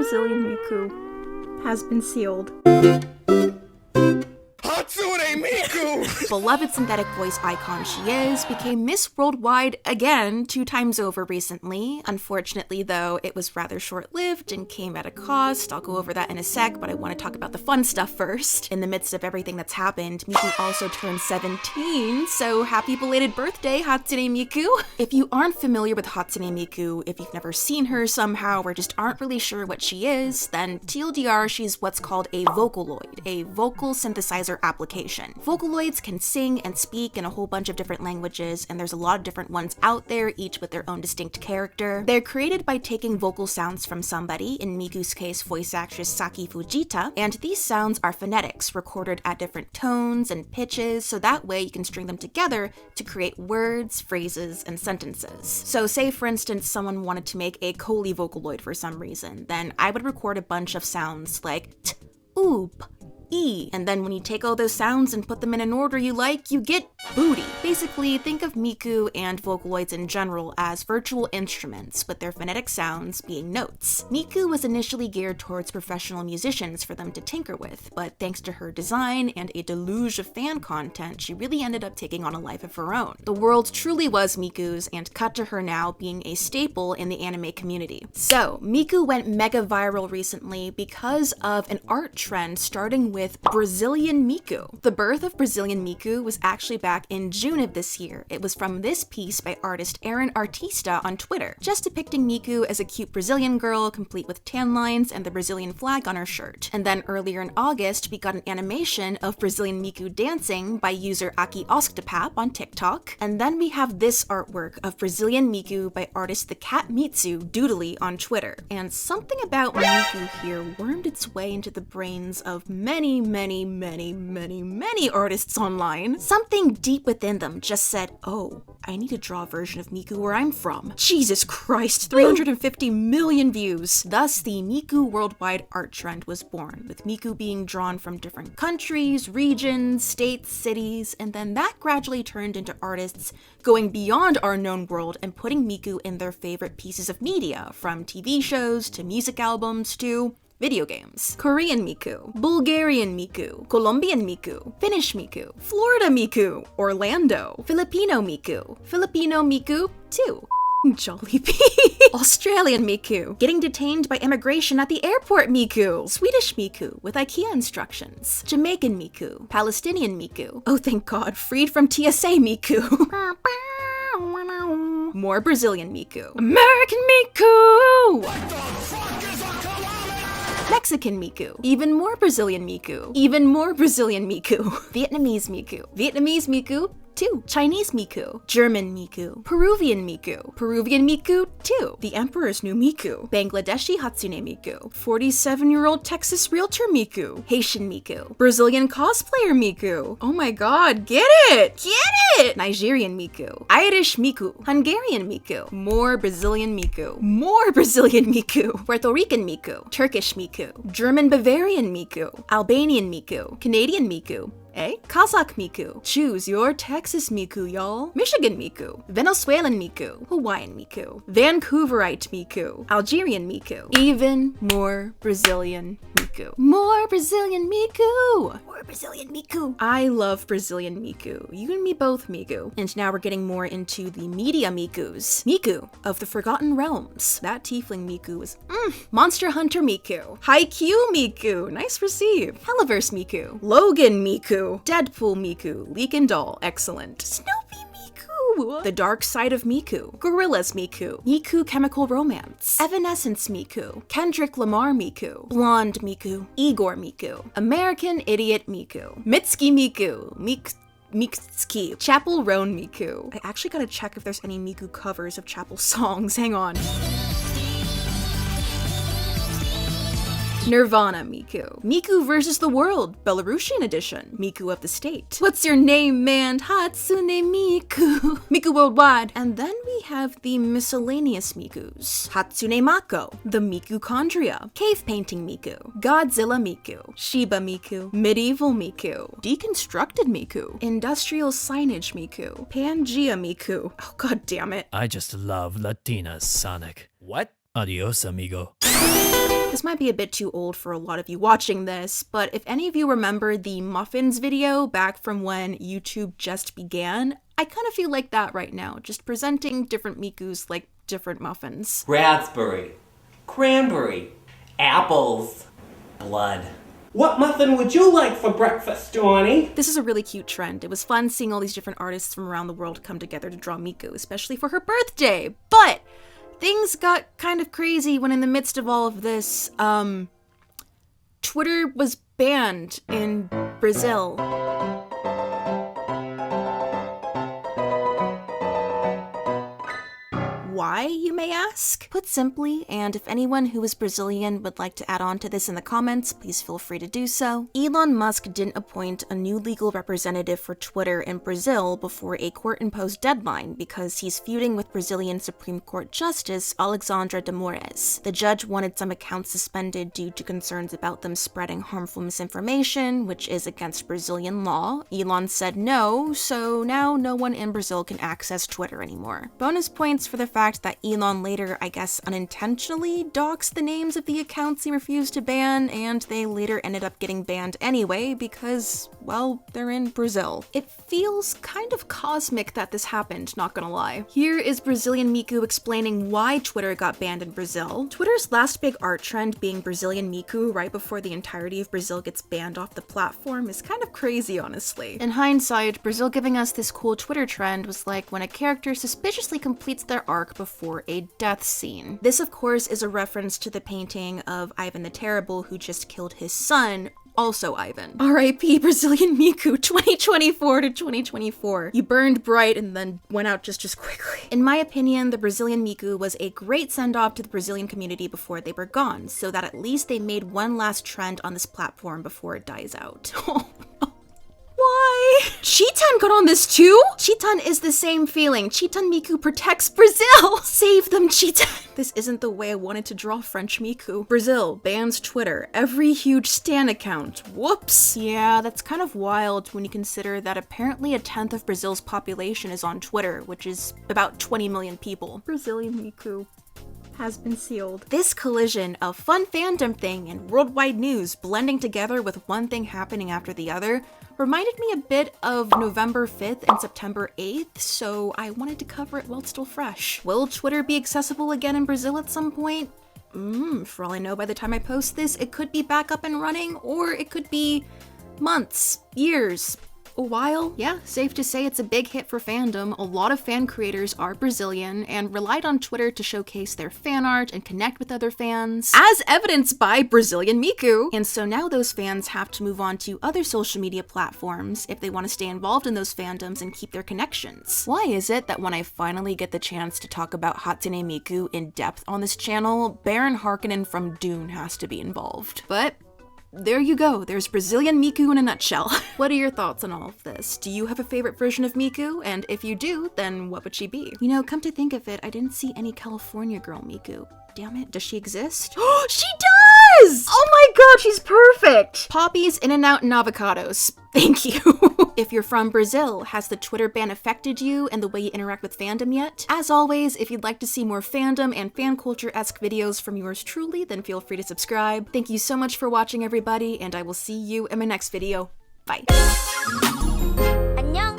Brazilian Miku has been sealed. Hatsune Miku! Beloved synthetic voice icon she is, became Miss Worldwide again 2 times over recently. Unfortunately, though, it was rather short-lived and came at a cost. I'll go over that in a sec, but I want to talk about the fun stuff first. In the midst of everything that's happened, Miku also turned 17, so happy belated birthday, Hatsune Miku! If you aren't familiar with Hatsune Miku, if you've never seen her somehow or just aren't really sure what she is, then TLDR, she's what's called a Vocaloid, a vocal synthesizer application. Vocaloids can sing and speak in a whole bunch of different languages, and there's a lot of different ones out there, each with their own distinct character. They're created by taking vocal sounds from somebody, in Miku's case voice actress Saki Fujita, and these sounds are phonetics, recorded at different tones and pitches, so that way you can string them together to create words, phrases, and sentences. So say for instance someone wanted to make a Coley Vocaloid for some reason, then I would record a bunch of sounds like t, oop, E, and then when you take all those sounds and put them in an order you like, you get booty. Basically, think of Miku and Vocaloids in general as virtual instruments, with their phonetic sounds being notes. Miku was initially geared towards professional musicians for them to tinker with, but thanks to her design and a deluge of fan content, she really ended up taking on a life of her own. The world truly was Miku's, and cut to her now being a staple in the anime community. So, Miku went mega viral recently because of an art trend starting with Brazilian Miku. The birth of Brazilian Miku was actually back in June of this year. It was from this piece by artist Aaron Artista on Twitter, just depicting Miku as a cute Brazilian girl, complete with tan lines and the Brazilian flag on her shirt. And then earlier in August, we got an animation of Brazilian Miku dancing by user Aki Oskdapap on TikTok. And then we have this artwork of Brazilian Miku by artist The Cat Mitsu Doodly on Twitter. And something about Miku here wormed its way into the brains of many artists online. Something deep within them just said, oh, I need to draw a version of Miku where I'm from. Jesus Christ, 350 million views. Thus, the Miku worldwide art trend was born, with Miku being drawn from different countries, regions, states, cities, and then that gradually turned into artists going beyond our known world and putting Miku in their favorite pieces of media, from TV shows to music albums to video games. Korean Miku, Bulgarian Miku, Colombian Miku, Finnish Miku, Florida Miku, Orlando, Filipino Miku 2. Jollibee. Australian Miku, getting detained by immigration at the airport Miku. Swedish Miku, with IKEA instructions. Jamaican Miku. Palestinian Miku. Oh thank God, freed from TSA Miku. More Brazilian Miku. American Miku! Mexican Miku. Even more Brazilian Miku. Even more Brazilian Miku. Vietnamese Miku. Vietnamese Miku 2. Chinese Miku. German Miku. Peruvian Miku. Peruvian Miku 2. The Emperor's New Miku. Bangladeshi Hatsune Miku. 47-year-old Texas realtor Miku. Haitian Miku. Brazilian cosplayer Miku. Oh my god, get it! Get it! Nigerian Miku. Irish Miku. Hungarian Miku. More Brazilian Miku. More Brazilian Miku. Puerto Rican Miku. Turkish Miku. German Bavarian Miku. Albanian Miku. Canadian Miku. Kazakh Miku. Choose your Texas Miku, y'all. Michigan Miku. Venezuelan Miku. Hawaiian Miku. Vancouverite Miku. Algerian Miku. Even more Brazilian Miku. More Brazilian Miku! More Brazilian Miku! I love Brazilian Miku. You and me both, Miku. And now we're getting more into the media Mikus. Miku of the Forgotten Realms. That tiefling Miku was Monster Hunter Miku. Haikyuu Miku. Nice receive. Helliverse Miku. Logan Miku. Deadpool Miku. Leak and Doll. Excellent. Snoopy Miku. The Dark Side of Miku. Gorillaz Miku. Miku Chemical Romance. Evanescence Miku. Kendrick Lamar Miku. Blonde Miku. Igor Miku. American Idiot Miku. Mitsuki Miku. Mitsuki. Chapel Roan Miku. I actually gotta check if there's any Miku covers of Chapel songs. Hang on. Nirvana Miku. Miku versus the World, Belarusian edition. Miku of the State. What's your name, man? Hatsune Miku. Miku Worldwide. And then we have the miscellaneous Mikus. Hatsune Mako. The Mikuchondria. Cave Painting Miku. Godzilla Miku. Shiba Miku. Medieval Miku. Deconstructed Miku. Industrial Signage Miku. Pangea Miku. Oh god damn it. I just love Latinas, Sonic. What? Adios, amigo. This might be a bit too old for a lot of you watching this, but if any of you remember the muffins video back from when YouTube just began, I kind of feel like that right now, just presenting different Mikus like different muffins. Raspberry, cranberry, apples, blood. What muffin would you like for breakfast, Donnie? This is a really cute trend. It was fun seeing all these different artists from around the world come together to draw Miku, especially for her birthday. But things got kind of crazy when in the midst of all of this, Twitter was banned in Brazil. Why, you may ask? Put simply, and if anyone who is Brazilian would like to add on to this in the comments, please feel free to do so. Elon Musk didn't appoint a new legal representative for Twitter in Brazil before a court-imposed deadline because he's feuding with Brazilian Supreme Court Justice Alexandra de Moraes. The judge wanted some accounts suspended due to concerns about them spreading harmful misinformation, which is against Brazilian law. Elon said no, so now no one in Brazil can access Twitter anymore. Bonus points for the fact that Elon later, I guess, unintentionally doxed the names of the accounts he refused to ban, and they later ended up getting banned anyway because, well, they're in Brazil. It feels kind of cosmic that this happened, not gonna lie. Here is Brazilian Miku explaining why Twitter got banned in Brazil. Twitter's last big art trend being Brazilian Miku right before the entirety of Brazil gets banned off the platform is kind of crazy, honestly. In hindsight, Brazil giving us this cool Twitter trend was like when a character suspiciously completes their arc before a death scene. This, of course, is a reference to the painting of Ivan the Terrible who just killed his son, also Ivan. R.I.P. Brazilian Miku 2024 to 2024. You burned bright and then went out just quickly. In my opinion, the Brazilian Miku was a great send-off to the Brazilian community before they were gone, so that at least they made one last trend on this platform before it dies out. Why? Chitan got on this too? Chitan is the same feeling. Chitan Miku protects Brazil. Save them, Chitan. This isn't the way I wanted to draw French Miku. Brazil bans Twitter. Every huge stan account. Whoops. Yeah, that's kind of wild when you consider that apparently 1/10 of Brazil's population is on Twitter, which is about 20 million people. Brazilian Miku has been sealed. This collision of fun fandom thing and worldwide news blending together with one thing happening after the other reminded me a bit of November 5th and September 8th, so I wanted to cover it while it's still fresh. Will Twitter be accessible again in Brazil at some point? For all I know, by the time I post this, it could be back up and running, or it could be months, years, a while. Yeah, safe to say it's a big hit for fandom. A lot of fan creators are Brazilian and relied on Twitter to showcase their fan art and connect with other fans, as evidenced by Brazilian Miku. And so now those fans have to move on to other social media platforms if they want to stay involved in those fandoms and keep their connections. Why is it that when I finally get the chance to talk about Hatsune Miku in depth on this channel, Baron Harkonnen from Dune has to be involved? But there you go, there's Brazilian Miku in a nutshell. What are your thoughts on all of this? Do you have a favorite version of Miku? And if you do, then what would she be? You know, come to think of it, I didn't see any California girl Miku. Damn it, does she exist? She does! Oh my god, she's perfect! Poppies, In-N-Out, and avocados. Thank you. If you're from Brazil, has the Twitter ban affected you and the way you interact with fandom yet? As always, if you'd like to see more fandom and fan culture-esque videos from yours truly, then feel free to subscribe. Thank you so much for watching, everybody, and I will see you in my next video. Bye. 안녕.